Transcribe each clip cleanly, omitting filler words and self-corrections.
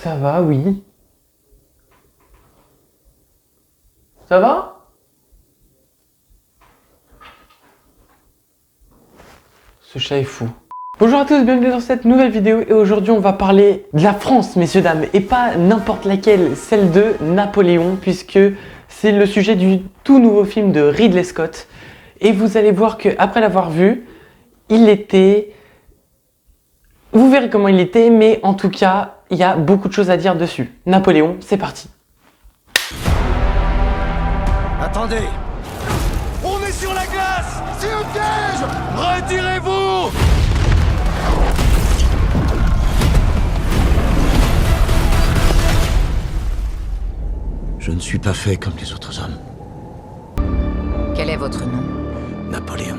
Ça va, oui. Ça va? Ce chat est fou. Bonjour à tous, bienvenue dans cette nouvelle vidéo et aujourd'hui on va parler de la France, messieurs dames, et pas n'importe laquelle, celle de Napoléon, puisque c'est le sujet du tout nouveau film de Ridley Scott. Et vous allez voir qu'après l'avoir vu, il était... Vous verrez comment il était, mais en tout cas, il y a beaucoup de choses à dire dessus. Napoléon, c'est parti. Attendez! On est sur la glace! C'est un piège! Retirez-vous! Je ne suis pas fait comme les autres hommes. Quel est votre nom? Napoléon.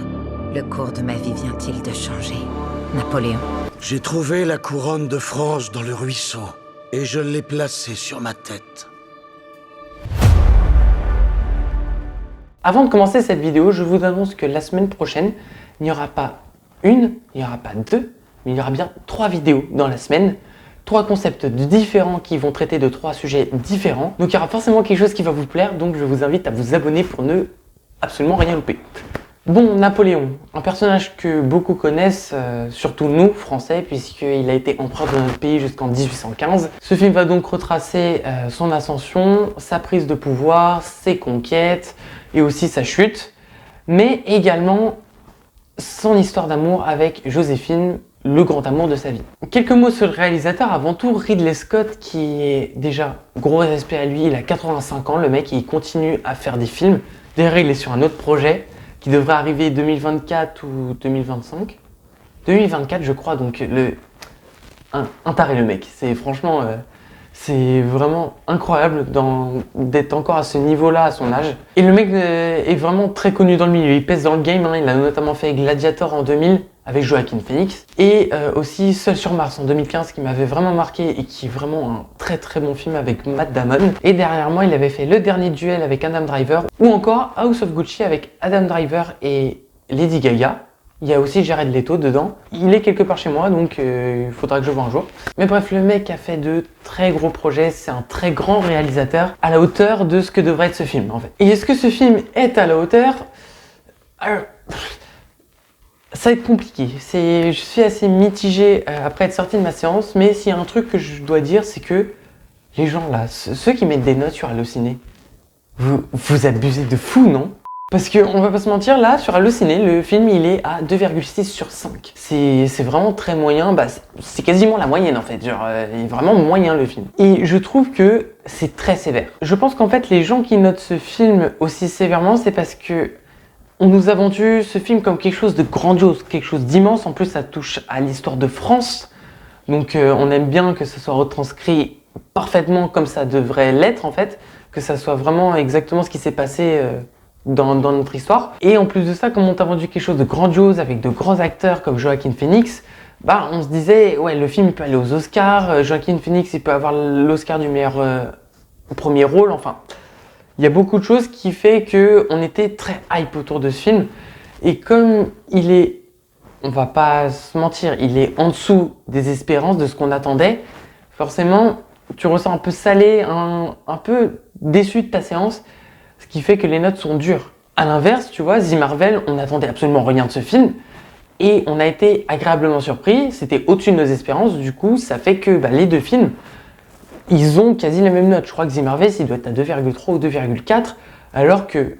Le cours de ma vie vient-il de changer? Napoléon. J'ai trouvé la couronne de France dans le ruisseau et je l'ai placée sur ma tête. Avant de commencer cette vidéo, je vous annonce que la semaine prochaine, il n'y aura pas une, il n'y aura pas deux, mais il y aura bien 3 vidéos dans la semaine. 3 concepts différents qui vont traiter de 3 sujets différents. Donc il y aura forcément quelque chose qui va vous plaire, donc je vous invite à vous abonner pour ne absolument rien louper. Bon, Napoléon, un personnage que beaucoup connaissent, surtout nous, Français, puisqu'il a été empereur de notre pays jusqu'en 1815. Ce film va donc retracer son ascension, sa prise de pouvoir, ses conquêtes et aussi sa chute, mais également son histoire d'amour avec Joséphine, le grand amour de sa vie. Quelques mots sur le réalisateur, avant tout Ridley Scott, qui est déjà, gros respect à lui, il a 85 ans, le mec, il continue à faire des films. D'ailleurs, il est sur un autre projet qui devrait arriver 2024 ou 2025. 2024, je crois, donc un taré le mec. C'est franchement, c'est vraiment incroyable d'être encore à ce niveau-là à son âge. Et le mec est vraiment très connu dans le milieu. Il pèse dans le game, hein. Il a notamment fait Gladiator en 2000 avec Joaquin Phoenix et aussi Seul sur Mars en 2015 qui m'avait vraiment marqué et qui est vraiment un très très bon film avec Matt Damon. Et derrière moi, il avait fait Le Dernier Duel avec Adam Driver ou encore House of Gucci avec Adam Driver et Lady Gaga. Il y a aussi Jared Leto dedans. Il est quelque part chez moi, donc il faudra que je voie un jour. Mais bref, le mec a fait de très gros projets. C'est un très grand réalisateur à la hauteur de ce que devrait être ce film, en fait. Et est-ce que ce film est à la hauteur? Alors, ça va être compliqué. Je suis assez mitigé après être sorti de ma séance, mais s'il y a un truc que je dois dire, c'est que les gens là, ceux qui mettent des notes sur Allociné, vous abusez de fou, non? Parce qu'on va pas se mentir, là, sur Allociné, le film, il est à 2,6 sur 5. C'est vraiment très moyen, c'est quasiment la moyenne en fait, genre, il est vraiment moyen le film. Et je trouve que c'est très sévère. Je pense qu'en fait, les gens qui notent ce film aussi sévèrement, c'est parce que on nous a vendu ce film comme quelque chose de grandiose, quelque chose d'immense. En plus, ça touche à l'histoire de France. Donc, on aime bien que ce soit retranscrit parfaitement comme ça devrait l'être, en fait. Que ça soit vraiment exactement ce qui s'est passé dans notre histoire. Et en plus de ça, comme on t'a vendu quelque chose de grandiose avec de grands acteurs comme Joaquin Phoenix, on se disait, ouais, le film il peut aller aux Oscars. Joaquin Phoenix, il peut avoir l'Oscar du meilleur premier rôle, enfin... Il y a beaucoup de choses qui fait qu'on était très hype autour de ce film. Et comme il est, on va pas se mentir, il est en dessous des espérances de ce qu'on attendait, forcément, tu ressens un peu salé, un peu déçu de ta séance, ce qui fait que les notes sont dures. À l'inverse, tu vois, The Marvel, on n'attendait absolument rien de ce film. Et on a été agréablement surpris, c'était au-dessus de nos espérances, du coup, ça fait que les deux films, ils ont quasi la même note. Je crois que The Marvel, il doit être à 2,3 ou 2,4, alors que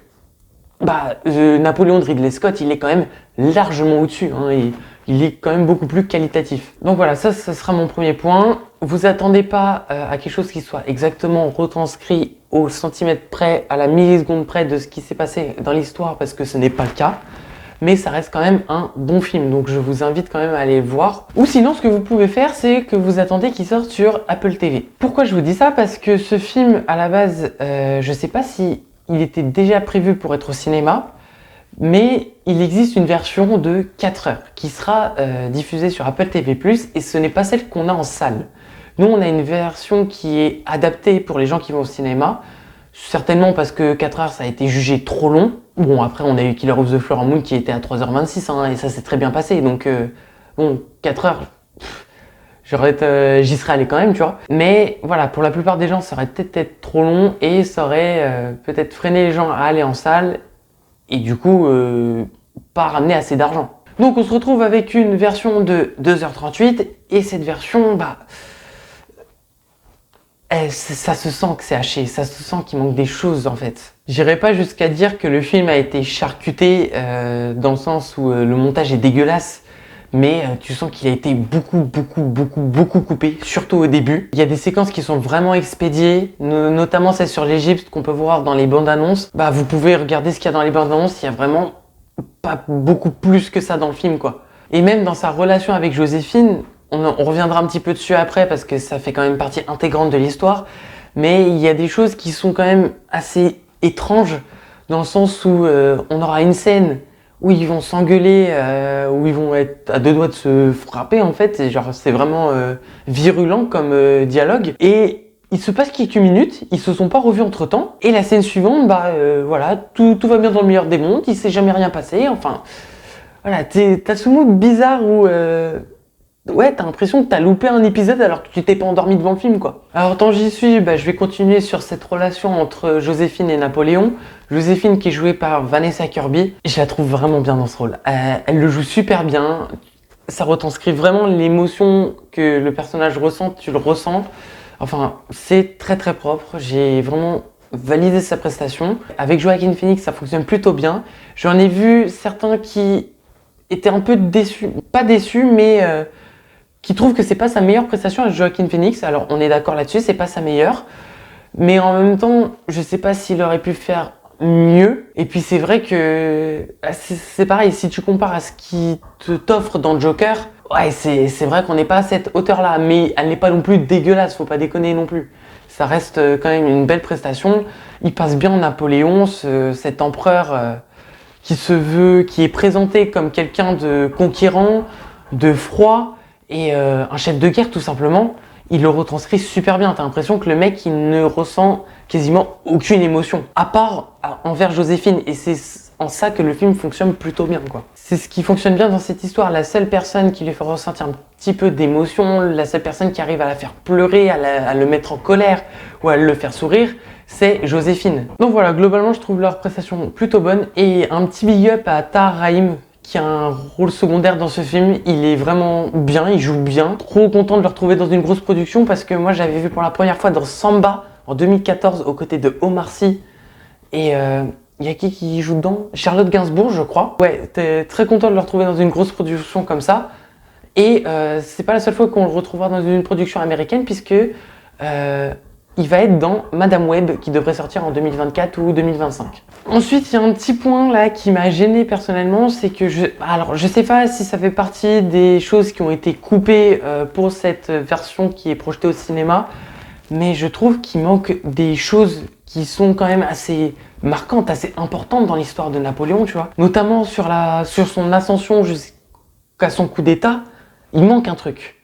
Napoléon de Ridley Scott, il est quand même largement au-dessus. Hein, et il est quand même beaucoup plus qualitatif. Donc voilà, ça sera mon premier point. Vous attendez pas à quelque chose qui soit exactement retranscrit au centimètre près, à la milliseconde près de ce qui s'est passé dans l'histoire, parce que ce n'est pas le cas. Mais ça reste quand même un bon film, donc je vous invite quand même à aller le voir. Ou sinon, ce que vous pouvez faire, c'est que vous attendez qu'il sorte sur Apple TV. Pourquoi je vous dis ça? Parce que ce film, à la base, je sais pas si il était déjà prévu pour être au cinéma, mais il existe une version de 4 heures qui sera diffusée sur Apple TV+, et ce n'est pas celle qu'on a en salle. Nous, on a une version qui est adaptée pour les gens qui vont au cinéma, certainement parce que 4 heures, ça a été jugé trop long. Bon, après, on a eu Killer of the Flower Moon qui était à 3h26, hein, et ça s'est très bien passé. Donc, bon, 4 heures, j'y serais allé quand même, tu vois. Mais voilà, pour la plupart des gens, ça aurait peut-être été trop long et ça aurait peut-être freiné les gens à aller en salle et du coup, pas ramener assez d'argent. Donc on se retrouve avec une version de 2h38 et cette version, ça se sent que c'est haché, ça se sent qu'il manque des choses en fait. J'irai pas jusqu'à dire que le film a été charcuté dans le sens où le montage est dégueulasse, mais tu sens qu'il a été beaucoup coupé, surtout au début. Il y a des séquences qui sont vraiment expédiées, notamment celle sur l'Égypte qu'on peut voir dans les bandes annonces. Vous pouvez regarder ce qu'il y a dans les bandes annonces, il y a vraiment pas beaucoup plus que ça dans le film, quoi. Et même dans sa relation avec Joséphine, on reviendra un petit peu dessus après parce que ça fait quand même partie intégrante de l'histoire, mais il y a des choses qui sont quand même assez étranges dans le sens où on aura une scène où ils vont s'engueuler, où ils vont être à deux doigts de se frapper en fait, et genre c'est vraiment virulent comme dialogue, et il se passe quelques minutes, ils se sont pas revus entre temps, et la scène suivante, voilà, tout va bien dans le meilleur des mondes, il s'est jamais rien passé, enfin, voilà, t'as ce mood bizarre où, ouais, t'as l'impression que t'as loupé un épisode alors que tu t'es pas endormi devant le film, quoi. Alors, tant j'y suis, je vais continuer sur cette relation entre Joséphine et Napoléon. Joséphine qui est jouée par Vanessa Kirby, je la trouve vraiment bien dans ce rôle. Elle le joue super bien, ça retranscrit vraiment l'émotion que le personnage ressent, tu le ressens. Enfin, c'est très propre, j'ai vraiment validé sa prestation. Avec Joaquin Phoenix, ça fonctionne plutôt bien. J'en ai vu certains qui étaient un peu déçus, pas déçus, mais qui trouvent que c'est pas sa meilleure prestation à Joaquin Phoenix. Alors, on est d'accord là-dessus, c'est pas sa meilleure. Mais en même temps, je sais pas s'il aurait pu faire mieux. Et puis, c'est vrai que c'est pareil, si tu compares à ce qui t'offre dans Joker, ouais, c'est vrai qu'on n'est pas à cette hauteur-là, mais elle n'est pas non plus dégueulasse, faut pas déconner non plus. Ça reste quand même une belle prestation. Il passe bien Napoléon, cet empereur qui se veut, qui est présenté comme quelqu'un de conquérant, de froid et un chef de guerre tout simplement. Il le retranscrit super bien. T'as l'impression que le mec, il ne ressent quasiment aucune émotion, à part envers Joséphine. Et c'est en ça que le film fonctionne plutôt bien, quoi. C'est ce qui fonctionne bien dans cette histoire. La seule personne qui lui fait ressentir un petit peu d'émotion, la seule personne qui arrive à la faire pleurer, à le mettre en colère ou à le faire sourire, c'est Joséphine. Donc voilà, globalement, je trouve leur prestation plutôt bonne. Et un petit big up à Tahar Rahim, qui a un rôle secondaire dans ce film. Il est vraiment bien, il joue bien. Trop content de le retrouver dans une grosse production parce que moi, j'avais vu pour la première fois dans Samba en 2014 aux côtés de Omar Sy. Et il y a qui joue dedans? Charlotte Gainsbourg, je crois. Ouais, t'es très content de le retrouver dans une grosse production comme ça. Et c'est pas la seule fois qu'on le retrouvera dans une production américaine puisque il va être dans Madame Web qui devrait sortir en 2024 ou 2025. Ensuite, il y a un petit point là qui m'a gêné personnellement, c'est que je sais pas si ça fait partie des choses qui ont été coupées pour cette version qui est projetée au cinéma, mais je trouve qu'il manque des choses qui sont quand même assez marquantes, assez importantes dans l'histoire de Napoléon, tu vois. Notamment sur son ascension jusqu'à son coup d'état, il manque un truc.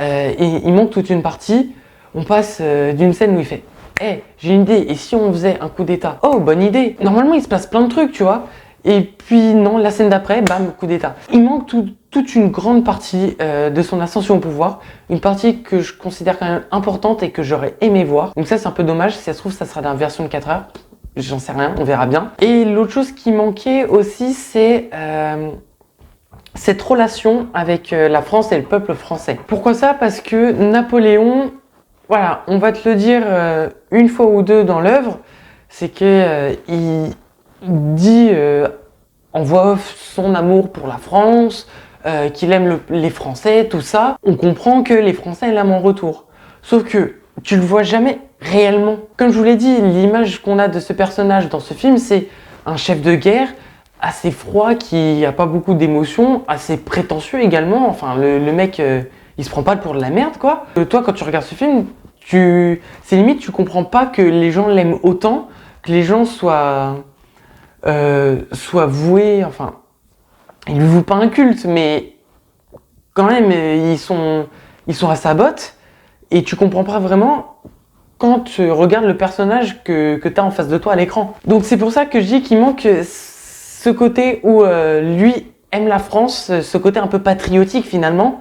Et il manque toute une partie. On passe d'une scène où il fait « Hey, j'ai une idée, et si on faisait un coup d'état ?»« Oh, bonne idée !» Normalement, il se passe plein de trucs, tu vois. Et puis non, la scène d'après, bam, coup d'état. Il manque toute une grande partie de son ascension au pouvoir. Une partie que je considère quand même importante et que j'aurais aimé voir. Donc ça, c'est un peu dommage. Si ça se trouve, ça sera dans la version de 4 heures. J'en sais rien, on verra bien. Et l'autre chose qui manquait aussi, c'est cette relation avec la France et le peuple français. Pourquoi ça? Parce que Napoléon... Voilà, on va te le dire une fois ou deux dans l'œuvre, c'est que il dit en voix off son amour pour la France, qu'il aime les Français, tout ça. On comprend que les Français l'aiment en retour. Sauf que tu le vois jamais réellement. Comme je vous l'ai dit, l'image qu'on a de ce personnage dans ce film, c'est un chef de guerre assez froid, qui a pas beaucoup d'émotions, assez prétentieux également. Enfin, le mec... il se prend pas pour de la merde, quoi. Toi, quand tu regardes ce film, c'est limite, tu comprends pas que les gens l'aiment autant, que les gens soient voués, enfin, ils lui vouent pas un culte, mais quand même, ils sont à sa botte, et tu comprends pas vraiment quand tu regardes le personnage que tu as en face de toi à l'écran. Donc c'est pour ça que je dis qu'il manque ce côté où lui aime la France, ce côté un peu patriotique finalement.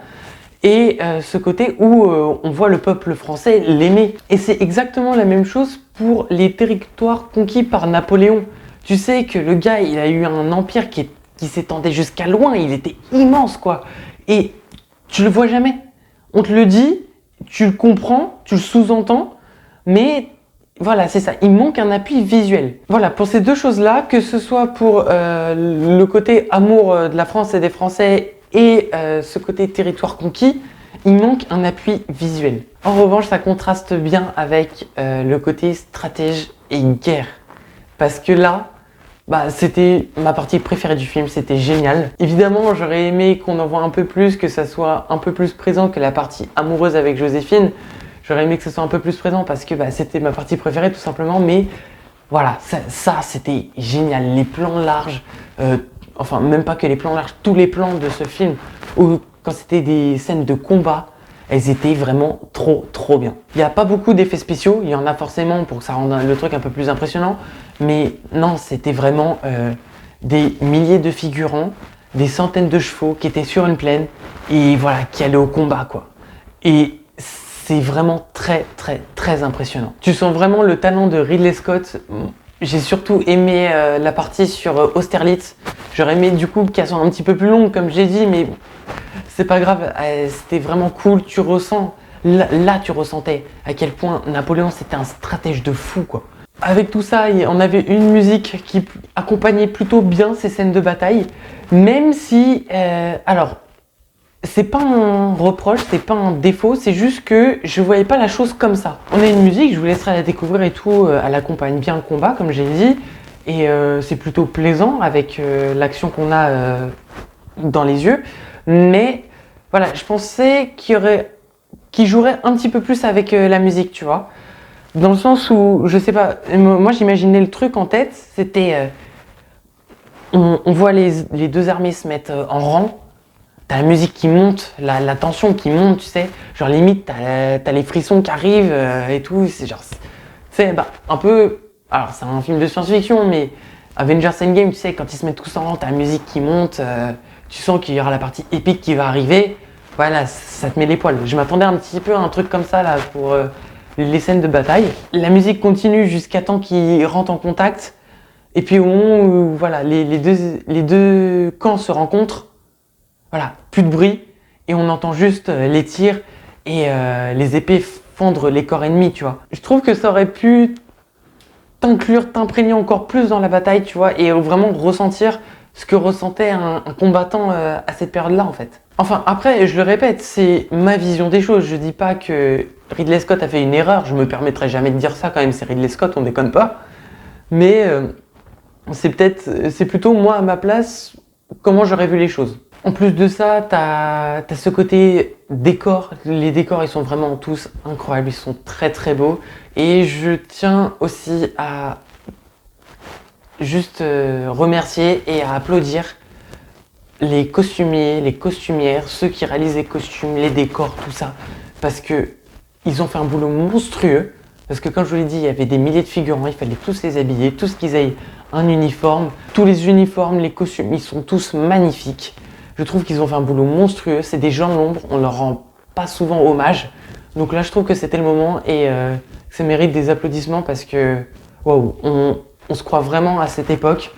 et ce côté où on voit le peuple français l'aimer. Et c'est exactement la même chose pour les territoires conquis par Napoléon. Tu sais que le gars, il a eu un empire qui s'étendait jusqu'à loin, il était immense quoi. Et tu le vois jamais. On te le dit, tu le comprends, tu le sous-entends, mais voilà, c'est ça, il manque un appui visuel. Voilà, pour ces deux choses-là, que ce soit pour le côté amour de la France et des Français et ce côté territoire conquis, il manque un appui visuel. En revanche, ça contraste bien avec le côté stratège et guerre. Parce que là, c'était ma partie préférée du film, c'était génial. Évidemment, j'aurais aimé qu'on en voit un peu plus, que ça soit un peu plus présent que la partie amoureuse avec Joséphine. J'aurais aimé que ce soit un peu plus présent parce que c'était ma partie préférée tout simplement, mais voilà, ça c'était génial. Les plans larges, enfin même pas que les plans larges, tous les plans de ce film, où, quand c'était des scènes de combat, elles étaient vraiment trop bien. Il n'y a pas beaucoup d'effets spéciaux, il y en a forcément pour que ça rende le truc un peu plus impressionnant, mais non, c'était vraiment des milliers de figurants, des centaines de chevaux qui étaient sur une plaine et voilà, qui allaient au combat quoi. Et c'est vraiment très impressionnant. Tu sens vraiment le talent de Ridley Scott. J'ai surtout aimé la partie sur Austerlitz. J'aurais aimé du coup qu'elle soit un petit peu plus longue comme j'ai dit, mais c'est pas grave, c'était vraiment cool. Tu ressens, là tu ressentais à quel point Napoléon c'était un stratège de fou quoi. Avec tout ça, on avait une musique qui accompagnait plutôt bien ces scènes de bataille, même si, alors, c'est pas un reproche, c'est pas un défaut, c'est juste que je voyais pas la chose comme ça. On a une musique, je vous laisserai la découvrir et tout, elle accompagne bien le combat comme j'ai dit, et c'est plutôt plaisant avec l'action qu'on a dans les yeux, mais voilà, je pensais qu'il jouerait un petit peu plus avec la musique, tu vois. Dans le sens où, je sais pas, moi j'imaginais le truc en tête, c'était, on voit les deux armées se mettre en rang. T'as la musique qui monte, la tension qui monte, tu sais. Genre limite, t'as les frissons qui arrivent et tout. C'est genre, c'est un peu. Alors, c'est un film de science-fiction, mais Avengers Endgame, tu sais, quand ils se mettent tous en rang, t'as la musique qui monte. Tu sens qu'il y aura la partie épique qui va arriver. Voilà, ça te met les poils. Je m'attendais un petit peu à un truc comme ça là pour les scènes de bataille. La musique continue jusqu'à temps qu'ils rentrent en contact. Et puis au moment où voilà, les deux camps se rencontrent. Voilà, plus de bruit et on entend juste les tirs et les épées fendre les corps ennemis, tu vois. Je trouve que ça aurait pu t'imprégner encore plus dans la bataille, tu vois, et vraiment ressentir ce que ressentait un combattant à cette période-là, en fait. Enfin, après, je le répète, c'est ma vision des choses. Je dis pas que Ridley Scott a fait une erreur, je me permettrai jamais de dire ça quand même, c'est Ridley Scott, on déconne pas. Mais c'est plutôt moi à ma place, comment j'aurais vu les choses. En plus de ça, t'as ce côté décor. Les décors, ils sont vraiment tous incroyables. Ils sont très beaux. Et je tiens aussi à juste remercier et à applaudir les costumiers, les costumières, ceux qui réalisent les costumes, les décors, tout ça. Parce que ils ont fait un boulot monstrueux. Parce que comme je vous l'ai dit, il y avait des milliers de figurants. Il fallait tous les habiller, tous qu'ils aient un uniforme. Tous les uniformes, les costumes, ils sont tous magnifiques. Je trouve qu'ils ont fait un boulot monstrueux, c'est des gens de l'ombre, on leur rend pas souvent hommage. Donc là, je trouve que c'était le moment et ça mérite des applaudissements parce que waouh, on se croit vraiment à cette époque.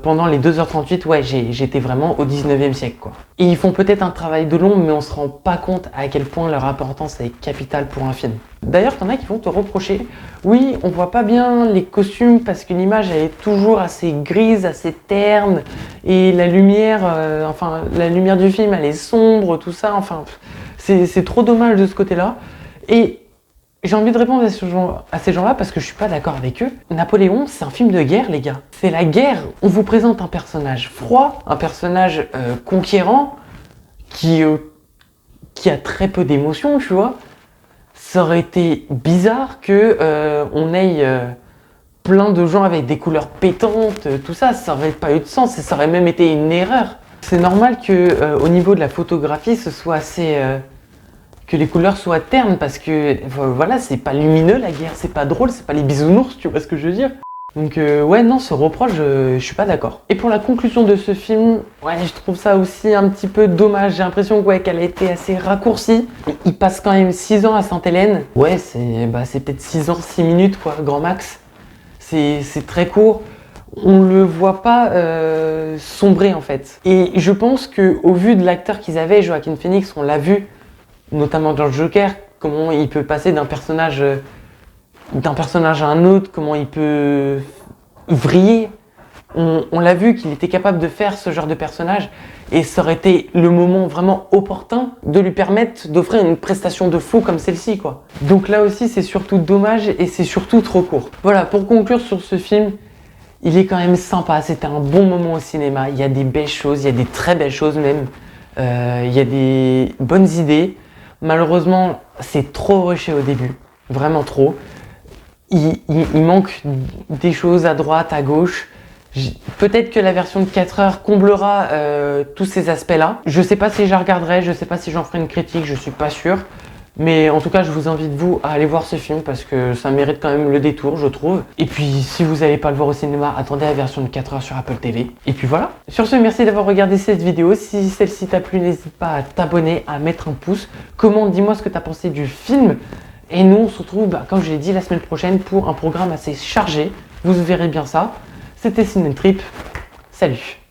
Pendant les 2h38, ouais, j'étais vraiment au 19e siècle, quoi. Et ils font peut-être un travail de l'ombre, mais on se rend pas compte à quel point leur importance est capitale pour un film. D'ailleurs, t'en as qui vont te reprocher, oui, on voit pas bien les costumes parce que l'image elle est toujours assez grise, assez terne, et la lumière, la lumière du film elle est sombre, tout ça, enfin, c'est trop dommage de ce côté-là. Et j'ai envie de répondre à ces gens-là parce que je suis pas d'accord avec eux. Napoléon, c'est un film de guerre, les gars. C'est la guerre. On vous présente un personnage froid, un personnage conquérant qui a très peu d'émotions, tu vois. Ça aurait été bizarre que on ait plein de gens avec des couleurs pétantes, tout ça. Ça aurait pas eu de sens et ça aurait même été une erreur. C'est normal que au niveau de la photographie, ce soit assez que les couleurs soient ternes parce que voilà, c'est pas lumineux la guerre, c'est pas drôle, c'est pas les bisounours, tu vois ce que je veux dire. Donc ouais, non, ce reproche, je suis pas d'accord. Et pour la conclusion de ce film, ouais, je trouve ça aussi un petit peu dommage. J'ai l'impression ouais, qu'elle a été assez raccourcie. Il passe quand même 6 ans à Sainte-Hélène. Ouais, c'est peut-être 6 ans, 6 minutes, quoi, grand max. C'est très court. On le voit pas sombrer, en fait. Et je pense qu'au vu de l'acteur qu'ils avaient, Joaquin Phoenix, on l'a vu, notamment dans le Joker, comment il peut passer d'un personnage à un autre, comment il peut vriller. On l'a vu qu'il était capable de faire ce genre de personnage et ça aurait été le moment vraiment opportun de lui permettre d'offrir une prestation de fou comme celle-ci, quoi. Donc là aussi, c'est surtout dommage et c'est surtout trop court. Voilà, pour conclure sur ce film, il est quand même sympa, c'était un bon moment au cinéma. Il y a des belles choses, il y a des très belles choses même. Il y a des bonnes idées. Malheureusement, c'est trop rushé au début, vraiment trop. Il manque des choses à droite, à gauche. Peut-être que la version de 4 heures comblera tous ces aspects-là. Je sais pas si je la regarderai, je sais pas si j'en ferai une critique, je suis pas sûr. Mais en tout cas, je vous invite vous à aller voir ce film parce que ça mérite quand même le détour, je trouve. Et puis, si vous n'allez pas le voir au cinéma, attendez la version de 4 heures sur Apple TV. Et puis voilà. Sur ce, merci d'avoir regardé cette vidéo. Si celle-ci t'a plu, n'hésite pas à t'abonner, à mettre un pouce. Commente, dis-moi ce que tu as pensé du film. Et nous, on se retrouve, comme je l'ai dit, la semaine prochaine pour un programme assez chargé. Vous verrez bien ça. C'était Ciné Trip. Salut!